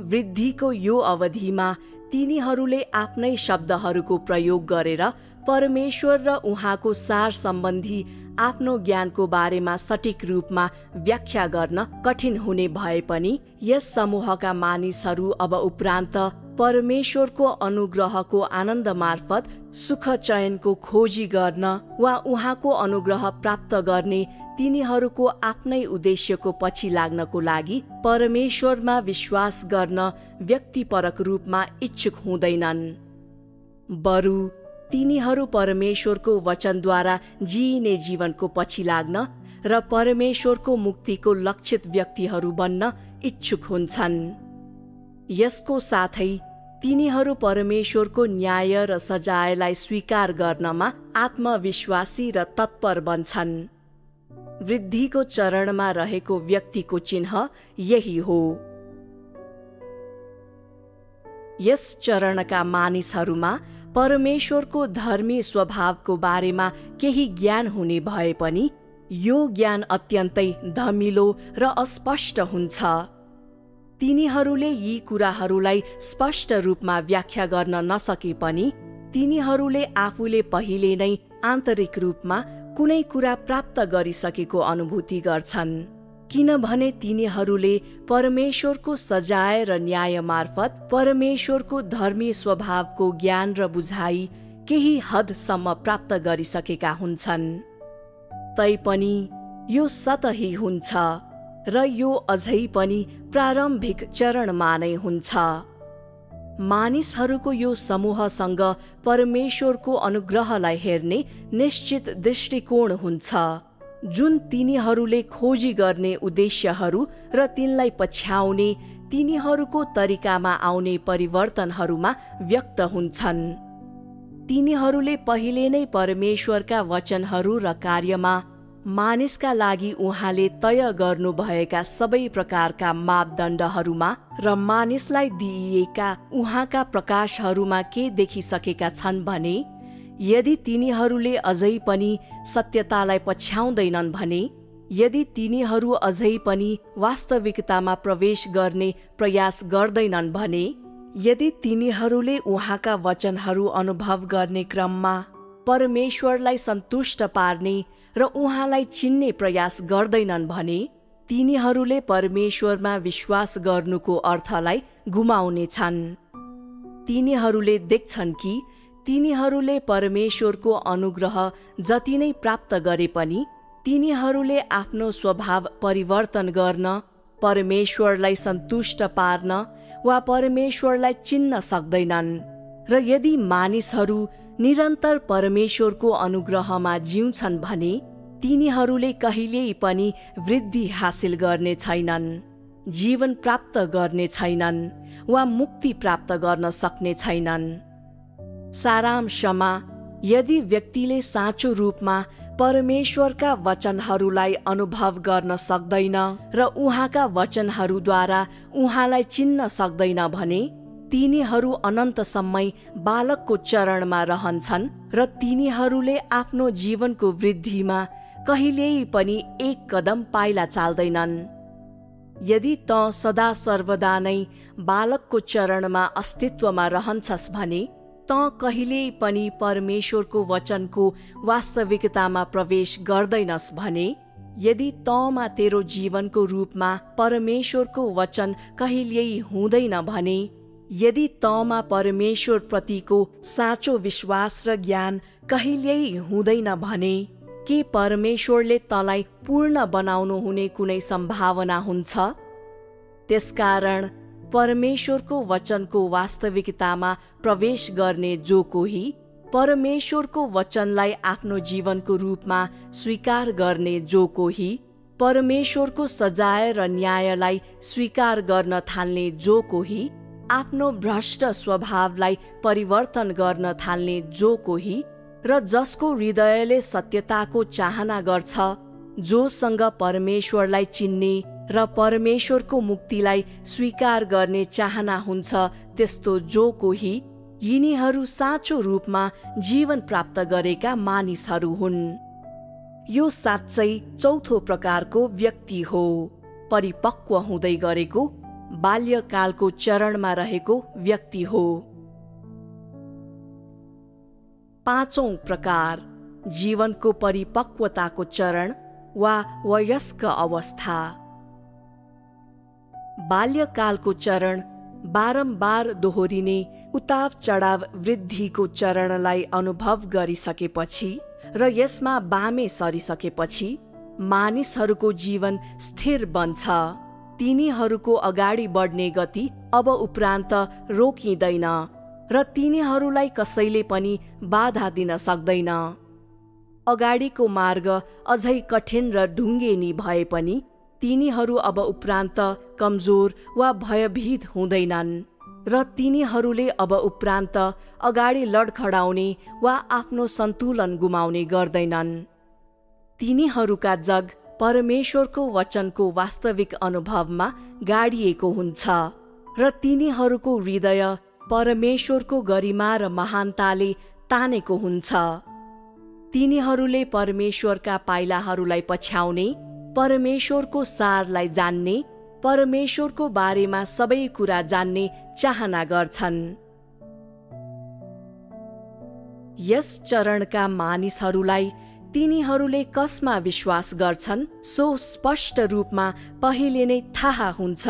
वृद्धिको यो अवधिमा तिनीहरूले आफ्नै शब्दहरूको प्रयोग गरेर परमेश्वर र उहाँको सार सम्बन्धी आफ्नो ज्ञानको बारेमा सटिक रूपमा व्याख्या गर्न कठिन हुने भए पनि यस समूहका मानिसहरू अब उपरान्त परमेश्वरको अनुग्रहको आनन्द मार्फत सुख चयनको खोजी गर्न वा उहाँको अनुग्रह प्राप्त गर्ने तिनीहरूको आफ्नै उद्देश्यको पछि लाग्नको लागि परमेश्वरमा विश्वास गर्न व्यक्तिपरक रूपमा इच्छुक हुँदैनन्। बरु तिनीहरू परमेश्वरको वचनद्वारा जिइने जीवनको पछि लाग्न र परमेश्वरको मुक्तिको लक्षित व्यक्तिहरू बन्न इच्छुक हुन्छन्। यसको साथै तिनीहरू परमेश्वरको न्याय र सजायलाई स्वीकार गर्नमा आत्मविश्वासी र तत्पर बन्छन्। वृद्धिको चरणमा रहेको व्यक्तिको चिन्ह यही हो। यस चरणका मानिसहरूमा परमेश्वरको धर्मी स्वभावको बारेमा केही ज्ञान हुने भए पनि यो ज्ञान अत्यन्तै धमिलो र अस्पष्ट हुन्छ। तिनीहरूले यी कुराहरूलाई स्पष्ट रूपमा व्याख्या गर्न नसके पनि तिनीहरूले आफूले पहिले नै आन्तरिक रूपमा कुनै कुरा प्राप्त गरिसकेको अनुभूति गर्छन्, किनभने तिनीहरूले परमेश्वरको सजाय र न्याय मार्फत परमेश्वरको धर्मी स्वभावको ज्ञान र बुझाइ केही हदसम्म प्राप्त गरिसकेका हुन्छन्। तैपनि यो सतही हुन्छ र यो अझै पनि प्रारम्भिक चरणमा नै हुन्छ। मानिसहरूको यो समूहसँग परमेश्वरको अनुग्रहलाई हेर्ने निश्चित दृष्टिकोण हुन्छ, जुन तिनीहरूले खोजी गर्ने उद्देश्यहरू र तिनलाई पछ्याउने तिनीहरूको तरिकामा आउने परिवर्तनहरूमा व्यक्त हुन्छन्। तिनीहरूले पहिले नै परमेश्वरका वचनहरू र कार्यमा मानिसका लागि उहाँले तय गर्नुभएका सबै प्रकारका मापदण्डहरूमा र मानिसलाई दिइएका उहाँका प्रकाशहरूमा के देखिसकेका छन् भने यदि तिनीहरूले अझै पनि सत्यतालाई पछ्याउँदैनन् भने, यदि तिनीहरू अझै पनि वास्तविकतामा प्रवेश गर्ने प्रयास गर्दैनन् भने, यदि तिनीहरूले उहाँका वचनहरू अनुभव गर्ने क्रममा परमेश्वरलाई सन्तुष्ट पार्ने र उहाँलाई चिन्ने प्रयास गर्दैनन् भने तिनीहरूले परमेश्वरमा विश्वास गर्नुको अर्थलाई गुमाउनेछन्। तिनीहरूले देख्छन् कि तिनीहरूले परमेश्वरको अनुग्रह जति नै प्राप्त गरे पनि तिनीहरूले आफ्नो स्वभाव परिवर्तन गर्न, परमेश्वरलाई सन्तुष्ट पार्न वा परमेश्वरलाई चिन्न सक्दैनन्। र यदि मानिसहरू निरन्तर परमेश्वरको अनुग्रहमा जिउँछन् भने तिनीहरूले कहिल्यै पनि वृद्धि हासिल गर्ने छैनन्, जीवन प्राप्त गर्ने छैनन् वा मुक्ति प्राप्त गर्न सक्ने छैनन्। सारांशमा, यदि व्यक्तिले साँचो रूपमा परमेश्वरका वचनहरूलाई अनुभव गर्न सक्दैन र उहाँका वचनहरूद्वारा उहाँलाई चिन्न सक्दैन भने तिनीहरू अनन्तसम्मै बालकको चरणमा रहन्छन् र तिनीहरूले आफ्नो जीवनको वृद्धिमा कहिल्यै पनि एक कदम पाइला चाल्दैनन्। यदि त सदा सर्वदा नै बालकको चरणमा अस्तित्वमा रहन्छस् भने त कहिल्यै पनि परमेश्वरको वचनको वास्तविकतामा प्रवेश गर्दैनस् भने, यदि तँमा तेरो जीवनको रूपमा परमेश्वरको वचन कहिल्यै हुँदैन भने यदि तँमा परमेश्वरप्रतिको साँचो विश्वास र ज्ञान कहिल्यै हुँदैन भने के परमेश्वरले तँलाई पूर्ण बनाउनु हुने कुनै सम्भावना हुन्छ? त्यसकारण परमेश्वरको वचनको वास्तविकतामा प्रवेश गर्ने जो कोही परमेश्वरको वचनलाई आफ्नो जीवनको रूपमा स्वीकार गर्ने जो कोही परमेश्वरको सजाय र न्यायलाई स्वीकार गर्न थाल्ने जो कोही आफ्नो भ्रष्ट स्वभावलाई परिवर्तन गर्न थाल्ने जो कोही र जसको हृदयले सत्यताको चाहना गर्छ, जोसँग परमेश्वरलाई चिन्ने र परमेश्वरको मुक्तिलाई स्वीकार गर्ने चाहना हुन्छ, त्यस्तो जो कोही यिनीहरू साँचो रूपमा जीवन प्राप्त गरेका मानिसहरू हुन्। यो साँच्चै चौथो प्रकारको व्यक्ति हो, परिपक्व हुँदै गरेको बाल्यकालको चरणमा रहेको व्यक्ति हो। पाँचौं प्रकार, जीवनको परिपक्वताको चरण वा वयस्क अवस्था। बाल्यकालको चरण बारम्बार दोहोरिने उताव चढाव वृद्धिको चरणलाई अनुभव गरिसकेपछि र यसमा बामे सरिसकेपछि मानिसहरूको जीवन स्थिर बन्छ। तिनीहरूको अगाडि बढ्ने गति अब उपरान्त रोकिँदैन र तिनीहरूलाई कसैले पनि बाधा दिन सक्दैन। अगाडिको मार्ग अझै कठिन र ढुङ्गेनी भए पनि तिनीहरू अब उपरान्त कमजोर वा भयभीत हुँदैनन् र तिनीहरूले अब उपरान्त अगाडि लडखडाउने वा आफ्नो सन्तुलन गुमाउने गर्दैनन्। तिनीहरूका जग परमेश्वरको वचनको वास्तविक अनुभवमा गाडिएको हुन्छ र तिनीहरूको हृदय परमेश्वरको गरिमा र महानताले तानेको हुन्छ। तिनीहरूले परमेश्वरका पाइलाहरूलाई पछ्याउने, परमेश्वरको सारलाई जान्ने, परमेश्वरको बारेमा सबै कुरा जान्ने चाहना गर्छन्। यस चरणका मानिसहरूलाई तिनीहरूले कसमा विश्वास गर्छन् सो स्पष्ट रूपमा पहिले नै थाहा हुन्छ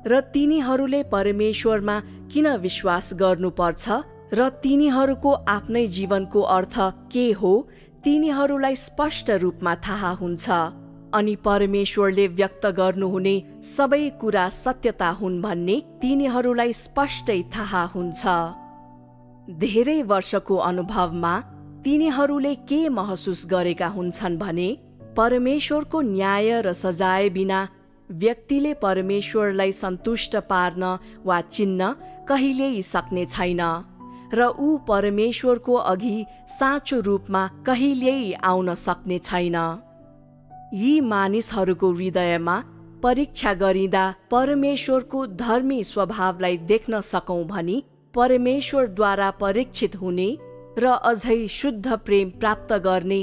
र तिनीहरूले परमेश्वरमा किन विश्वास गर्नुपर्छ र तिनीहरूको आफ्नै जीवनको अर्थ के हो तिनीहरूलाई स्पष्ट रूपमा थाहा हुन्छ। अनि परमेश्वरले व्यक्त गर्नुहुने सबै कुरा सत्यता हुन् भन्ने तिनीहरूलाई स्पष्टै थाहा हुन्छ। धेरै वर्षको अनुभवमा तिनीहरूले के महसुस गरेका हुन्छन् भने परमेश्वरको न्याय र सजाय बिना व्यक्तिले परमेश्वरलाई सन्तुष्ट पार्न वा चिन्न कहिल्यै सक्ने छैन र ऊ परमेश्वरको अघि साँचो रूपमा कहिल्यै आउन सक्ने छैन। यी मानिसहरूको हृदयमा परीक्षा गरिँदा परमेश्वरको धर्मी स्वभावलाई देख्न सकौं भनी परमेश्वरद्वारा परीक्षित हुने र अझै शुद्ध प्रेम प्राप्त गर्ने,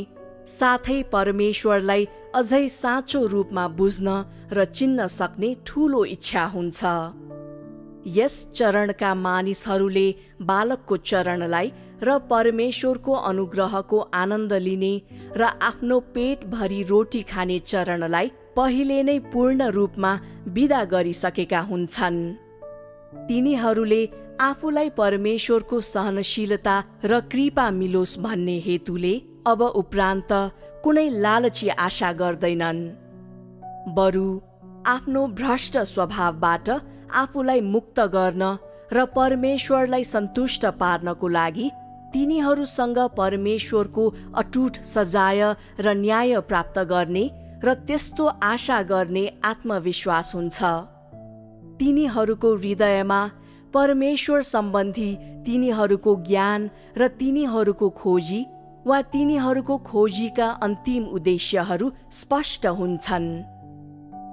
साथै परमेश्वरलाई अझै साँचो रूपमा बुझ्न र चिन्न सक्ने ठूलो इच्छा हुन्छ। यस चरणका मानिसहरूले बालकको चरणलाई र परमेश्वरको अनुग्रहको आनन्द लिने र आफ्नो पेटभरि रोटी खाने चरणलाई पहिले नै पूर्ण रूपमा विदा गरिसकेका हुन्छन्। तिनीहरूले आफूलाई परमेश्वरको सहनशीलता र कृपा मिलोस् भन्ने हेतुले अब उपरान्त कुनै लालची आशा गर्दैनन्। बरु आफ्नो भ्रष्ट स्वभावबाट आफूलाई मुक्त गर्न र परमेश्वरलाई सन्तुष्ट पार्नको लागि तिनीहरूसँग परमेश्वरको अटुट सजाय र न्याय प्राप्त गर्ने र त्यस्तो आशा गर्ने आत्मविश्वास हुन्छ। तिनीहरूको हृदयमा परमेश्वर सम्बन्धी तिनीहरूको ज्ञान र तिनीहरूको खोजी वा तिनीहरूको खोजीका अन्तिम उद्देश्यहरू स्पष्ट हुन्छन्।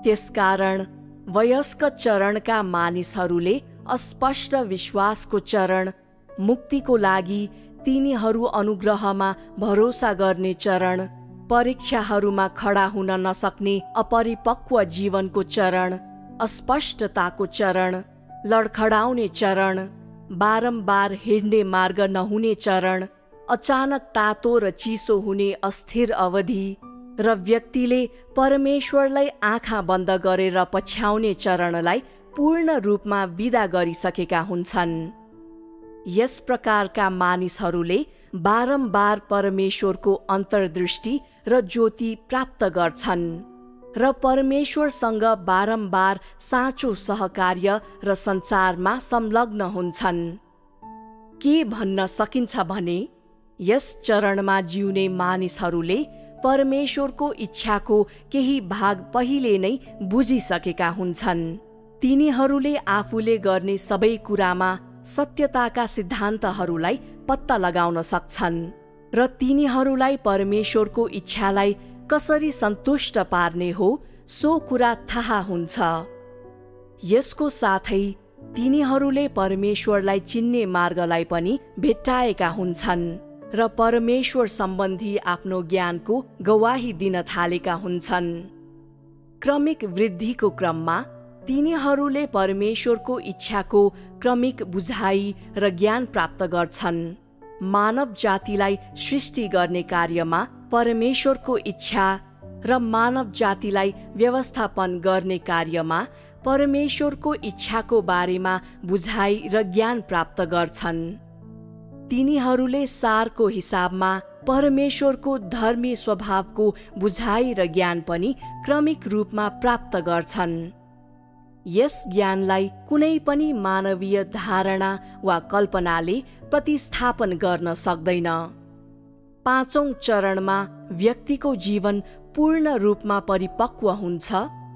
त्यसकारण वयस्क चरणका मानिसहरूले अस्पष्ट विश्वासको चरण, मुक्तिको लागि तिनीहरू अनुग्रहमा भरोसा गर्ने चरण, परीक्षाहरूमा खडा हुन नसक्ने अपरिपक्व जीवनको चरण, अस्पष्टताको चरण, लडखडाउने चरण, बारम्बार हिँड्ने मार्ग नहुने चरण, अचानक तातो र चिसो हुने अस्थिर अवधि र व्यक्तिले परमेश्वरलाई आँखा बन्द गरेर पछ्याउने चरणलाई पूर्ण रूपमा विदा गरिसकेका हुन्छन्। यस प्रकारका मानिसहरूले बारम्बार परमेश्वरको अन्तर्दृष्टि र ज्योति प्राप्त गर्छन् र परमेश्वरसँग बारम्बार साँचो सहकार्य र सञ्चारमा संलग्न हुन्छन्। के भन्न सकिन्छ भने यस चरणमा जिउने मानिसहरूले परमेश्वरको इच्छाको केही भाग पहिले नै बुझिसकेका हुन्छन्। तिनीहरूले आफूले गर्ने सबै कुरामा सत्यताका सिद्धान्तहरूलाई पत्ता लगाउन सक्छन् र तिनीहरूलाई परमेश्वरको इच्छालाई कसरी सन्तुष्ट पार्ने हो सो कुरा थाहा हुन्छ। यसको साथै तिनीहरूले परमेश्वरलाई चिन्ने मार्गलाई पनि भेट्टाएका हुन्छन् र परमेश्वर सम्बन्धी आफ्नो ज्ञानको गवाही दिन थालेका हुन्छन्। क्रमिक वृद्धिको क्रममा तिनीहरूले परमेश्वरको इच्छाको क्रमिक बुझाइ र ज्ञान प्राप्त गर्छन्। मानव जातिलाई सृष्टि गर्ने कार्यमा परमेश्वरको इच्छा र मानव जातिलाई व्यवस्थापन गर्ने कार्यमा परमेश्वरको इच्छाको बारेमा बुझाइ र ज्ञान प्राप्त गर्छन्। तिनीहरूले सारको हिसाबमा परमेश्वरको धर्मी स्वभावको बुझाइ र ज्ञान पनि क्रमिक रूपमा प्राप्त गर्छन्। यस ज्ञानलाई कुनै पनि मानवीय धारणा वा कल्पनाले प्रतिस्थापन गर्न सक्दैन। पाँचौं चरणमा व्यक्तिको जीवन पूर्ण रूपमा परिपक्व हुन्छ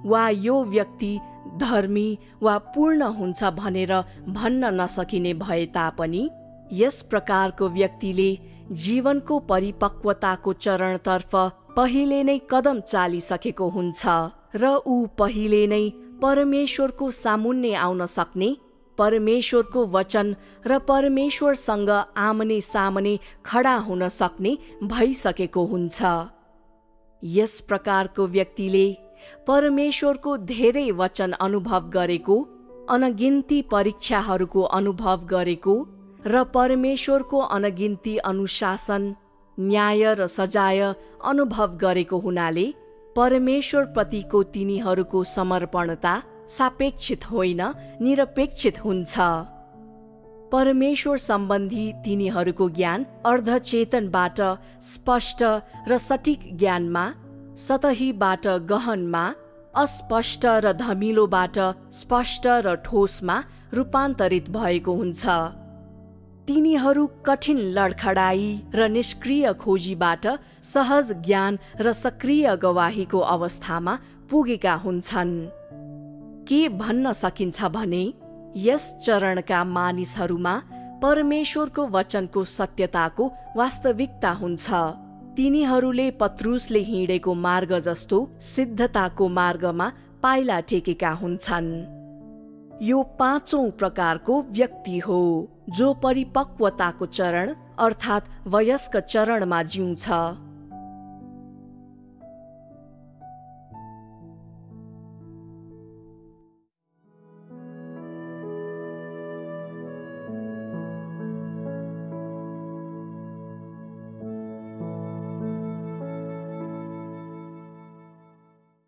वा यो व्यक्ति धर्मी वा पूर्ण हुन्छ भनेर भन्न नसकिने भए तापनि यस प्रकारको व्यक्तिले जीवनको परिपक्वताको चरणतर्फ पहिले नै कदम चालिसकेको हुन्छ र ऊ पहिले नै परमेश्वरको सामुन्ने आउन सक्ने, परमेश्वरको वचन र परमेश्वरसँग आमने सामने खडा हुन सक्ने भइसकेको हुन्छ। यस प्रकारको व्यक्तिले परमेश्वरको धेरै वचन अनुभव गरेको, अनगिन्ती परीक्षाहरूको अनुभव गरेको र परमेश्वरको अनगिन्ती अनुशासन, न्याय र सजाय अनुभव गरेको हुनाले परमेश्वरप्रतिको तिनीहरूको समर्पणता सापेक्षित होइन, निरपेक्षित हुन्छ। परमेश्वर सम्बन्धी तिनीहरूको ज्ञान अर्धचेतनबाट स्पष्ट र सटीक ज्ञानमा, सतहीबाट गहनमा, अस्पष्ट र धमिलोबाट स्पष्ट र ठोसमा रूपान्तरित भएको हुन्छ। तिनीहरू कठिन लडखडाई र निष्क्रिय खोजीबाट सहज ज्ञान र सक्रिय गवाहीको अवस्थामा पुगेका हुन्छन्। के भन्न सकिन्छ भने यस चरणका मानिसहरूमा परमेश्वरको वचनको सत्यताको वास्तविकता हुन्छ। तिनीहरूले पत्रुसले हिँडेको मार्ग जस्तो सिद्धताको मार्गमा पाइला टेकेका हुन्छन्। यो पाँचौं प्रकारको व्यक्ति हो जो परिपक्वताको चरण अर्थात् वयस्क चरणमा जिउँछ।